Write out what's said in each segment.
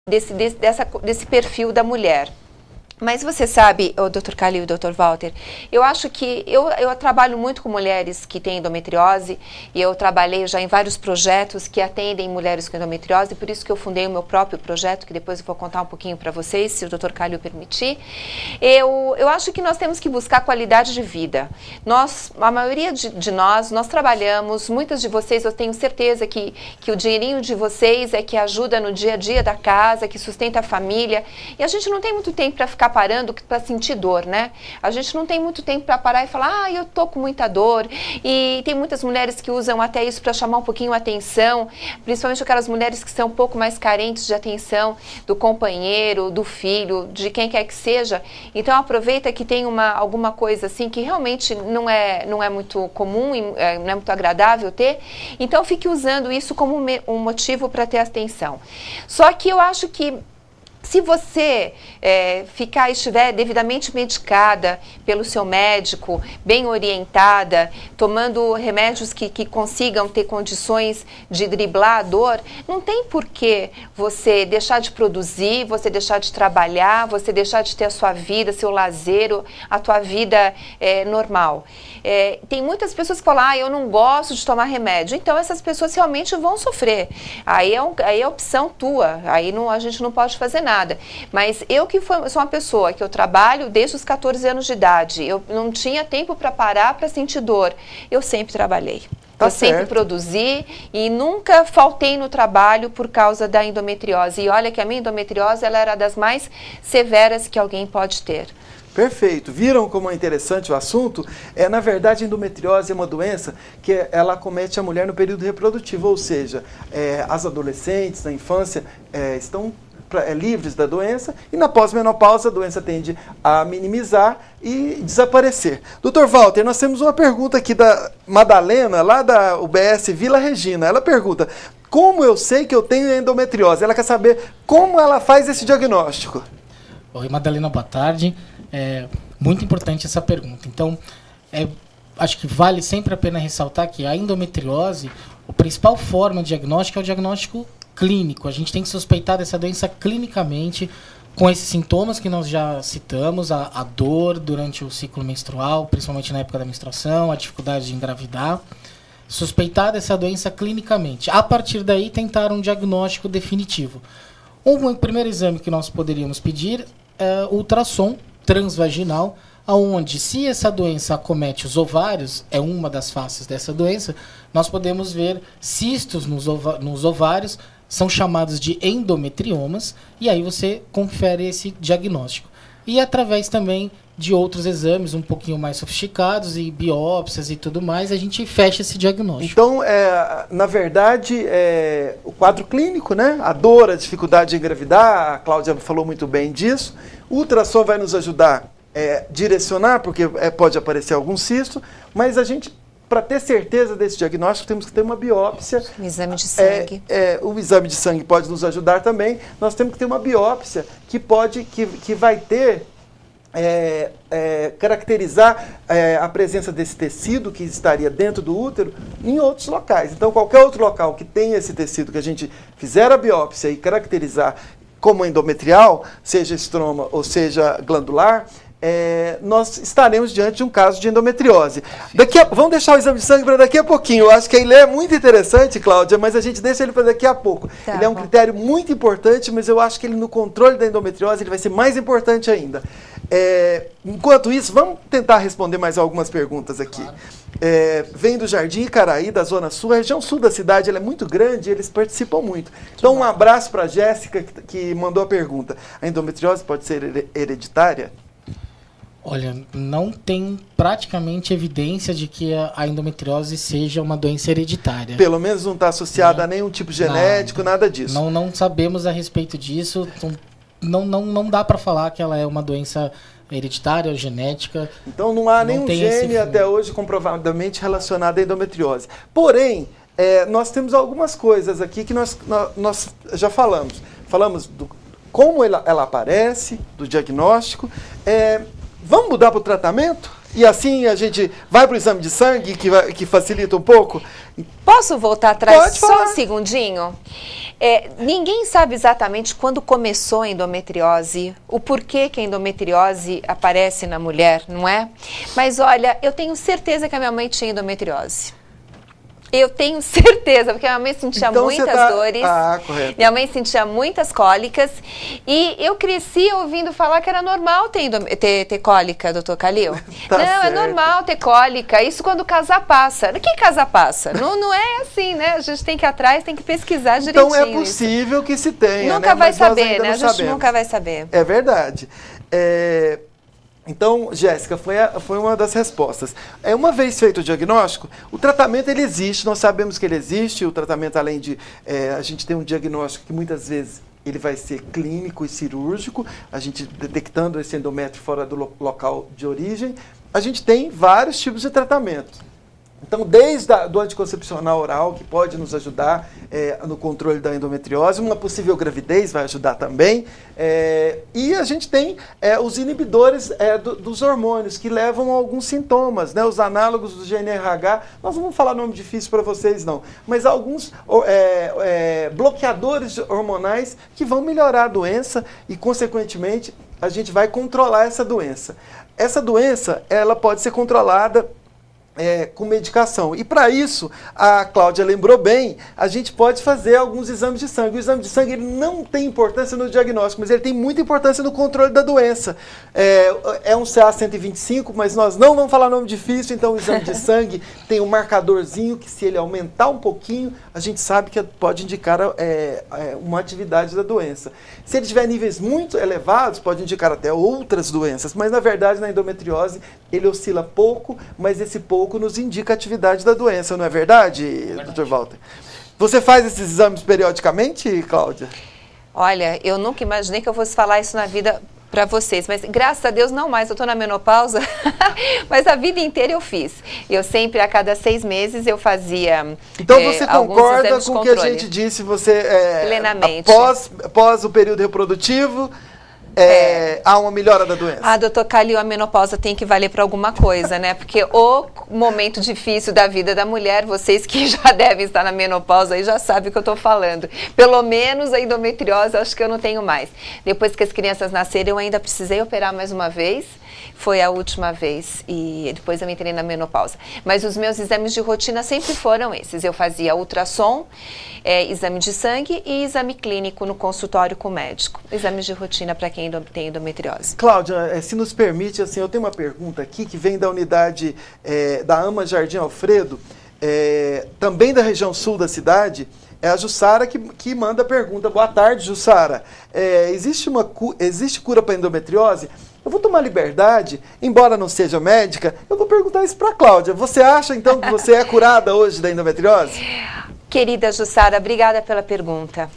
desse perfil da mulher. Mas você sabe, o Dr. Calil e o Dr. Walter, eu acho que eu trabalho muito com mulheres que têm endometriose e eu trabalhei já em vários projetos que atendem mulheres com endometriose, por isso que eu fundei o meu próprio projeto, que depois eu vou contar um pouquinho para vocês, se o Dr. Calil permitir. Eu acho que nós temos que buscar qualidade de vida. A maioria de nós trabalhamos, muitas de vocês, eu tenho certeza que o dinheirinho de vocês é que ajuda no dia a dia da casa, que sustenta a família, e a gente não tem muito tempo para ficar parando para sentir dor, né? A gente não tem muito tempo para parar e falar, eu tô com muita dor. E tem muitas mulheres que usam até isso para chamar um pouquinho a atenção, principalmente aquelas mulheres que são um pouco mais carentes de atenção do companheiro, do filho, de quem quer que seja. Então aproveita que tem alguma coisa assim que realmente não é muito comum, não é muito agradável ter. Então fique usando isso como um motivo para ter atenção. Só que eu acho que se você estiver devidamente medicada pelo seu médico, bem orientada, tomando remédios que consigam ter condições de driblar a dor, não tem por que você deixar de produzir, você deixar de trabalhar, você deixar de ter a sua vida, seu lazer, a tua vida normal. Tem muitas pessoas que falam, eu não gosto de tomar remédio. Então essas pessoas realmente vão sofrer. Aí é opção tua, aí a gente não pode fazer nada. Mas eu sou uma pessoa que eu trabalho desde os 14 anos de idade, eu não tinha tempo para parar para sentir dor, eu sempre trabalhei. Eu sempre produzi e nunca faltei no trabalho por causa da endometriose. E olha que a minha endometriose ela era das mais severas que alguém pode ter. Perfeito. Viram como é interessante o assunto? Na verdade, a endometriose é uma doença que ela acomete a mulher no período reprodutivo, ou seja, as adolescentes, na infância, estão livres da doença e na pós-menopausa a doença tende a minimizar e desaparecer. Dr. Walter, nós temos uma pergunta aqui da Madalena, lá da UBS Vila Regina. Ela pergunta, como eu sei que eu tenho endometriose? Ela quer saber como ela faz esse diagnóstico. Oi, Madalena, boa tarde. Muito importante essa pergunta. Então, acho que vale sempre a pena ressaltar que a endometriose, a principal forma de diagnóstico é o diagnóstico clínico. A gente tem que suspeitar dessa doença clinicamente com esses sintomas que nós já citamos, a dor durante o ciclo menstrual, principalmente na época da menstruação, a dificuldade de engravidar. Suspeitar dessa doença clinicamente. A partir daí, tentar um diagnóstico definitivo. Um primeiro exame que nós poderíamos pedir é o ultrassom transvaginal, onde, se essa doença acomete os ovários, é uma das faces dessa doença, nós podemos ver cistos nos ovários, são chamados de endometriomas, e aí você confere esse diagnóstico. E através também de outros exames um pouquinho mais sofisticados e biópsias e tudo mais, a gente fecha esse diagnóstico. Então, na verdade, o quadro clínico, né? A dor, a dificuldade de engravidar, a Cláudia falou muito bem disso. O ultrassom vai nos ajudar a direcionar, porque pode aparecer algum cisto, mas a gente, para ter certeza desse diagnóstico, temos que ter uma biópsia. Um exame de sangue. O exame de sangue pode nos ajudar também. Nós temos que ter uma biópsia que vai ter, caracterizar a presença desse tecido que estaria dentro do útero em outros locais. Então, qualquer outro local que tenha esse tecido, que a gente fizer a biópsia e caracterizar como endometrial, seja estroma ou seja glandular, nós estaremos diante de um caso de endometriose. Vamos deixar o exame de sangue para daqui a pouquinho. Eu acho que ele é muito interessante, Cláudia, mas a gente deixa ele para daqui a pouco. Tá, ele é um critério muito importante, mas eu acho que ele no controle da endometriose ele vai ser mais importante ainda. Enquanto isso, vamos tentar responder mais algumas perguntas aqui. Claro. Vem do Jardim Icaraí, da Zona Sul. A região sul da cidade ela é muito grande e eles participam muito. Então, um abraço para a Jéssica, que mandou a pergunta. A endometriose pode ser hereditária? Olha, não tem praticamente evidência de que a endometriose seja uma doença hereditária. Pelo menos não está associada a nenhum tipo genético, nada disso. Não sabemos a respeito disso. Não dá para falar que ela é uma doença hereditária ou genética. Então não há nenhum gene até hoje comprovadamente relacionado à endometriose. Porém, nós temos algumas coisas aqui que nós já falamos. Falamos do como ela aparece, do diagnóstico. Vamos mudar para o tratamento? E assim a gente vai para o exame de sangue, que facilita um pouco? Posso voltar atrás Pode falar. só um segundinho? Ninguém sabe exatamente quando começou a endometriose, o porquê que a endometriose aparece na mulher, não é? Mas olha, eu tenho certeza que a minha mãe tinha endometriose. Eu tenho certeza, porque minha mãe sentia muitas dores, minha mãe sentia muitas cólicas, e eu cresci ouvindo falar que era normal ter cólica, doutor Calil. Tá não, certo. É normal ter cólica, isso quando casar passa. O que casar passa? Não é assim, né? A gente tem que ir atrás, tem que pesquisar direitinho. Então é possível que se tenha, nunca né? vai Mas nós saber, ainda né? não A gente sabemos. nunca vai saber. É verdade. Então, Jéssica, foi uma das respostas. Uma vez feito o diagnóstico, o tratamento ele existe, nós sabemos que ele existe, o tratamento além de a gente tem um diagnóstico que muitas vezes ele vai ser clínico e cirúrgico, a gente detectando esse endométrio fora do local de origem, a gente tem vários tipos de tratamento. Então, desde do anticoncepcional oral, que pode nos ajudar no controle da endometriose, uma possível gravidez vai ajudar também, e a gente tem os inibidores dos hormônios, que levam a alguns sintomas, né? Os análogos do GnRH, nós não vamos falar nome difícil para vocês não, mas alguns bloqueadores hormonais que vão melhorar a doença e, consequentemente, a gente vai controlar essa doença. Essa doença, ela pode ser controlada com medicação. E para isso, a Cláudia lembrou bem, a gente pode fazer alguns exames de sangue. O exame de sangue ele não tem importância no diagnóstico, mas ele tem muita importância no controle da doença. É um CA-125, mas nós não vamos falar nome difícil, então o exame de sangue tem um marcadorzinho que se ele aumentar um pouquinho, a gente sabe que pode indicar uma atividade da doença. Se ele tiver níveis muito elevados, pode indicar até outras doenças, mas na verdade na endometriose ele oscila pouco, mas esse pouco nos indica a atividade da doença, não é verdade, Dr. Walter? Você faz esses exames periodicamente, Cláudia? Olha, eu nunca imaginei que eu fosse falar isso na vida para vocês, mas graças a Deus não mais, eu estou na menopausa, mas a vida inteira eu fiz. Eu sempre, a cada 6 meses, eu fazia Então você concorda com o que a controle. gente disse, você Plenamente. após o período reprodutivo, há uma melhora da doença? Doutor Calil, a menopausa tem que valer para alguma coisa, né? Porque o momento difícil da vida da mulher, vocês que já devem estar na menopausa aí já sabem o que eu estou falando. Pelo menos a endometriose, acho que eu não tenho mais. Depois que as crianças nasceram, eu ainda precisei operar mais uma vez. Foi a última vez e depois eu entrei na menopausa. Mas os meus exames de rotina sempre foram esses. Eu fazia ultrassom, exame de sangue e exame clínico no consultório com o médico. Exames de rotina para quem tem endometriose. Cláudia, se nos permite, assim, eu tenho uma pergunta aqui que vem da unidade da AMA Jardim Alfredo, também da região sul da cidade. É a Jussara que manda a pergunta. Boa tarde, Jussara. Existe cura para endometriose? Eu vou tomar liberdade, embora não seja médica, eu vou perguntar isso para a Cláudia. Você acha, então, que você é curada hoje da endometriose? Querida Jussara, obrigada pela pergunta.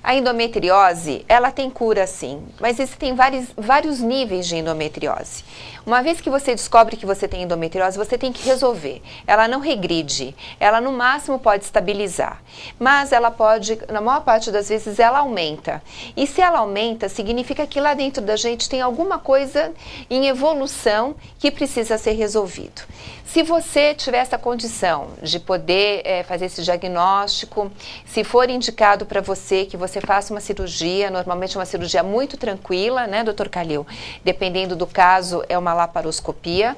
A endometriose, ela tem cura sim, mas existem vários níveis de endometriose. Uma vez que você descobre que você tem endometriose, você tem que resolver. Ela não regride, ela no máximo pode estabilizar, mas ela pode, na maior parte das vezes, ela aumenta. E se ela aumenta, significa que lá dentro da gente tem alguma coisa em evolução que precisa ser resolvido. Se você tiver essa condição de poder fazer esse diagnóstico, se for indicado para você que você faça uma cirurgia, normalmente uma cirurgia muito tranquila, né, doutor Calil? Dependendo do caso, é uma laparoscopia.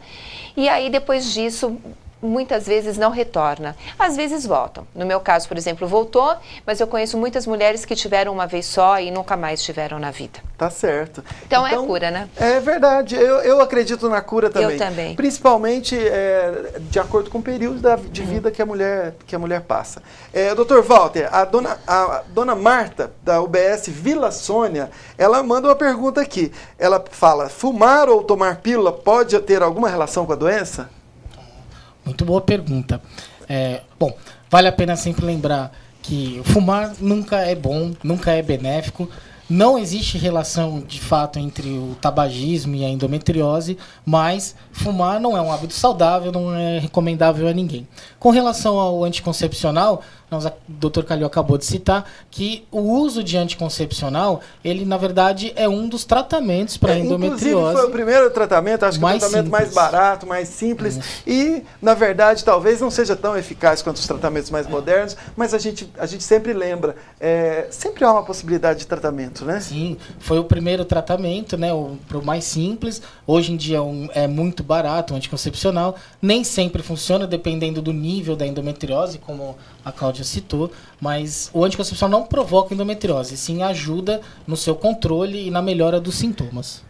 E aí, depois disso, muitas vezes não retorna. Às vezes voltam. No meu caso, por exemplo, voltou, mas eu conheço muitas mulheres que tiveram uma vez só e nunca mais tiveram na vida. Tá certo. Então é cura, né? É verdade. Eu acredito na cura também. Eu também. Principalmente de acordo com o período de vida que a mulher passa. Dr. Walter, a dona Marta, da UBS Vila Sônia, ela manda uma pergunta aqui. Ela fala, fumar ou tomar pílula pode ter alguma relação com a doença? Muito boa pergunta. Bom, vale a pena sempre lembrar que fumar nunca é bom, nunca é benéfico. Não existe relação, de fato, entre o tabagismo e a endometriose, mas fumar não é um hábito saudável, não é recomendável a ninguém. Com relação ao anticoncepcional, o Dr. Calil acabou de citar que o uso de anticoncepcional, ele, na verdade, é um dos tratamentos para endometriose. Inclusive, foi o primeiro tratamento, acho que o tratamento mais barato, mais simples. E, na verdade, talvez não seja tão eficaz quanto os tratamentos mais modernos, mas a gente sempre lembra, sempre há uma possibilidade de tratamento, né? Sim, foi o primeiro tratamento, né, o mais simples. Hoje em dia é muito barato o anticoncepcional. Nem sempre funciona, dependendo do nível da endometriose, como a Cláudia citou, mas o anticoncepcional não provoca endometriose, sim ajuda no seu controle e na melhora dos sintomas.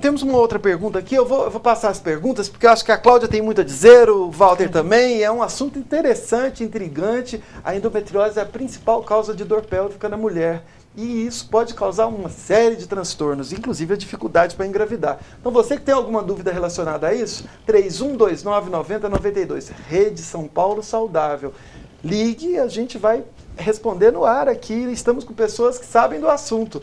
Temos uma outra pergunta aqui, eu vou passar as perguntas, porque eu acho que a Cláudia tem muito a dizer, o Walter também, e é um assunto interessante, intrigante. A endometriose é a principal causa de dor pélvica na mulher, e isso pode causar uma série de transtornos, inclusive a dificuldade para engravidar. Então você que tem alguma dúvida relacionada a isso, 3129-9092, Rede São Paulo Saudável. Ligue, a gente vai responder no ar aqui, estamos com pessoas que sabem do assunto.